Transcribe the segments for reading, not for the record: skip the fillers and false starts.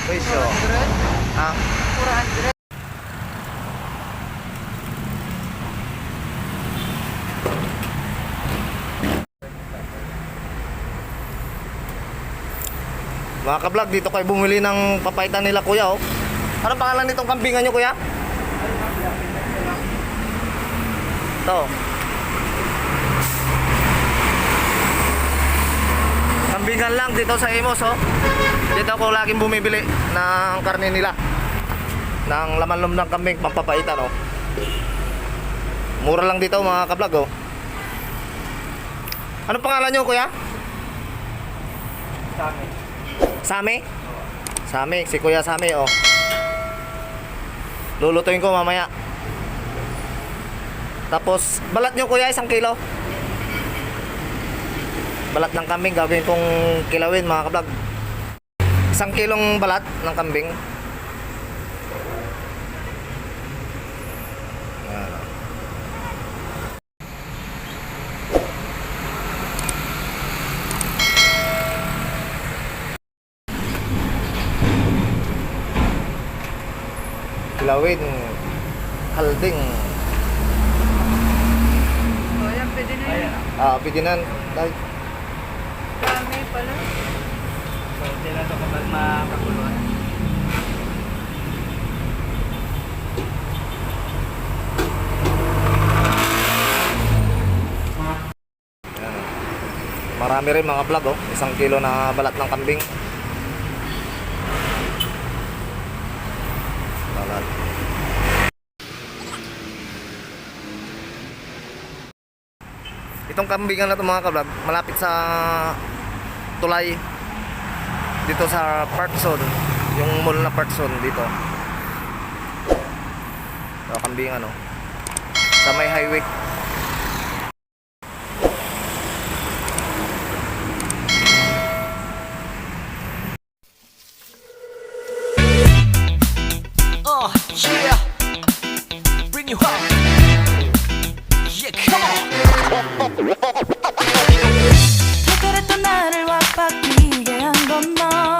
Presyo. 400? Ha? 400? Mga ka-vlog, dito kayo bumili ng papaitan nila kuya oh. Ano pangalan nitong kambingan nyo kuya? Ito. Kambingan lang dito sa Imos oh. Dito ako laging bumibili ng karne nila. Ng laman-lom ng kambing pampapaitan oh. Mura lang dito mga ka-vlog oh. Ano pangalan nyo kuya? Sami? Sami, si Kuya Sami oh. Lulutuin ko mamaya. Tapos balat nyo kuya 1 kilo. Balat ng kambing gagawin kong kilawin mga kablog. 1 kilong balat ng kambing. Yan. Kilawin, halding. O, yan, pwede na yun. Pidinan. Dahil Dami pala. So, sila ito kapag makakulon. marami rin mga vlog oh. 1 kilo na balat ng kambing. Balat. Itong kambingan na ito mga ka-vlog, malapit sa tulay dito sa Park Zone, yung mall na Park Zone dito. So, kambingan oh. Sa may highway. Yeah, bring you home. Yeah, come on. 그랬던 나를 와바뀌게 한 건 너.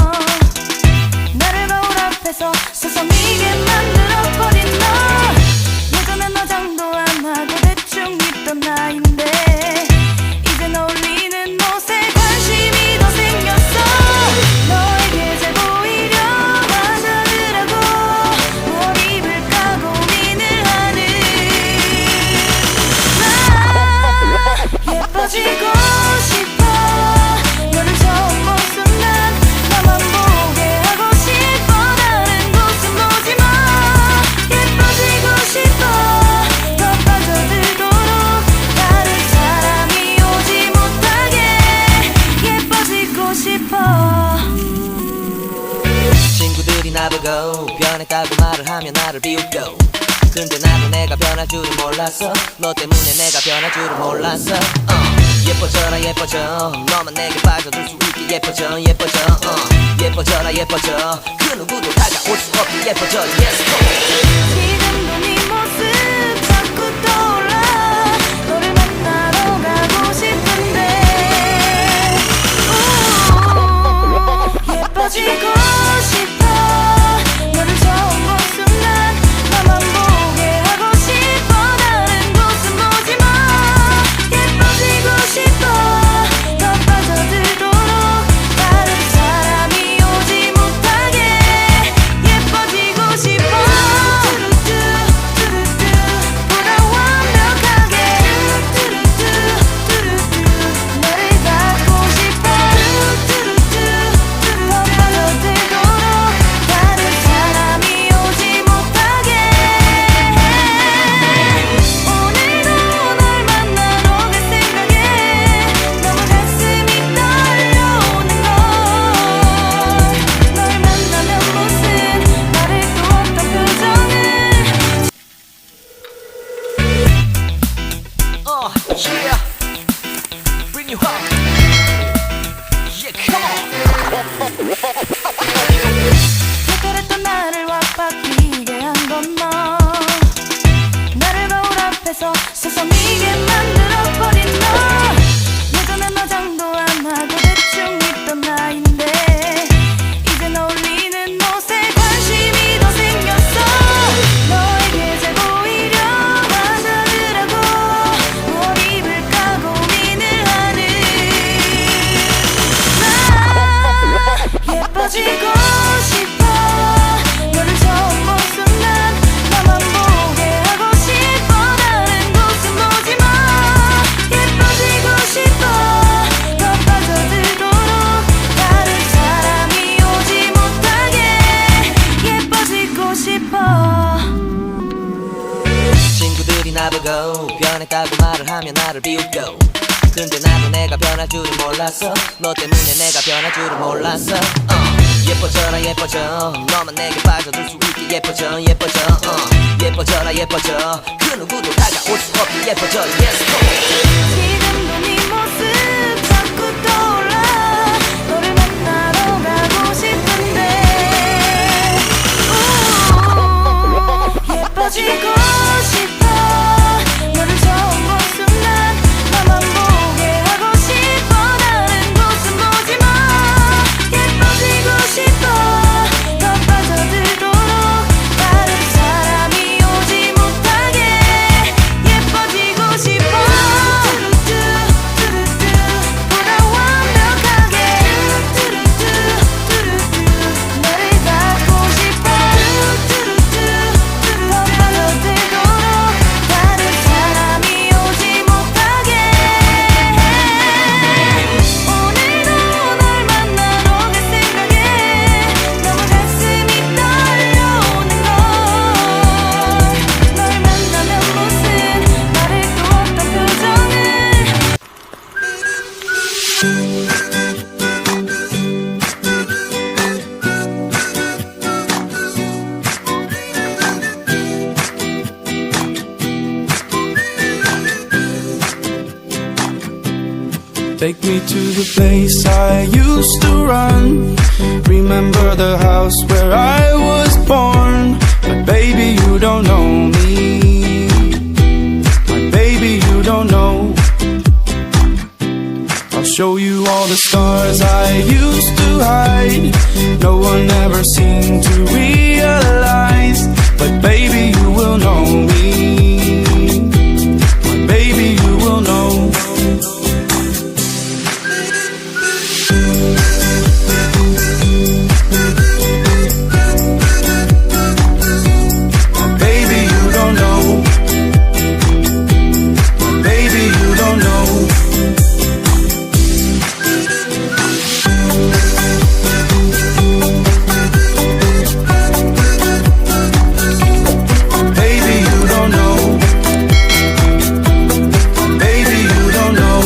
나를 거울 앞에서 서성이게 만들어버린 너. 예전엔 너 장도 안 하고 대충 있던 나인데 이젠 어울리는 옷에 관심이 더 생겼어. 너에게 잘 보이려 하자느라고 뭘 입을까 고민을 하는 나. 예뻐지고 싶어. 너를 처음 본 순간 나만 보게 하고 싶어. 다른 곳은 보지 마. 예뻐지고 싶어. 더 빠져들도록 다른 사람이 오지 못하게 예뻐지고 싶어. 친구들이 나보고 변했다고 말을 하면 나를 비웃고 근데 나도 내가 변할 줄은 몰랐어 너 때문에 내가 변할 줄은 몰랐어 예뻐져라 예뻐져 너만 내게 빠져들 수 있게 예뻐져 예뻐져 예뻐져라 예뻐져 그 누구도 다가올 수 없게 예뻐져 Yes go 지금도 네 모습 자꾸 떠올라. 너를 만나러 가고 싶은데 예뻐지고 싶어. 너를 처음 본 순간 나만 보게 하고 싶어. 다른 곳은 보지 마. 예뻐지고 싶어. 더 빠져들도록 다른 사람이 오지 못하게 예뻐지고 싶어. 나보고 변했다고 말을 하면 나를 비웃고 근데 나도 내가 변할 줄은 몰랐어 너 때문에 내가 변할 줄은 몰랐어 예뻐져라 예뻐져 너만 내게 빠져들 수 있게 예뻐져 예뻐져 예뻐져라 예뻐져 그 누구도 다가올 수 없게 예뻐져 Yes 지금도 네 모습 자꾸 떠올라 너를 만나러 가고 싶은데 예뻐지고 싶어 너를 처음 본 순간 나만 보게 하고 싶어 다른 곳은 보지 마 예뻐지고 싶어 더 빠져들도록 다른 사람이 오지 못하게 예뻐지고 싶어 보다 완벽하게 너를 갖고 싶어 더 빠져들도록 다른 사람이 오지 못하게 오늘도 널 만나러 갈 생각에 너무 가슴이 떨려오는 걸널 만나면 무슨 말을 또 어떤 표정을 Take me to the place I used to run. Remember the house where I was born. But baby, you don't know me. My baby, you don't know. I'll show you all the stars I used to hide. No one ever seemed to realize. But baby, you will know me. My baby, you will know. Baby, you don't know. Baby, you don't know. Baby, you don't know. Baby, you don't know.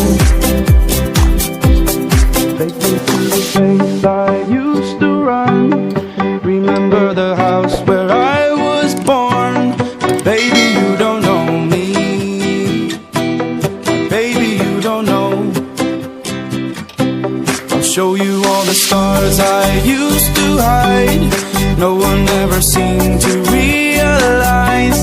Take me to the place I used to run. Remember the house where I was born. But baby, you don't know me. Baby, you don't know. I'll show you all the stars I used to hide. No one ever seemed to realize.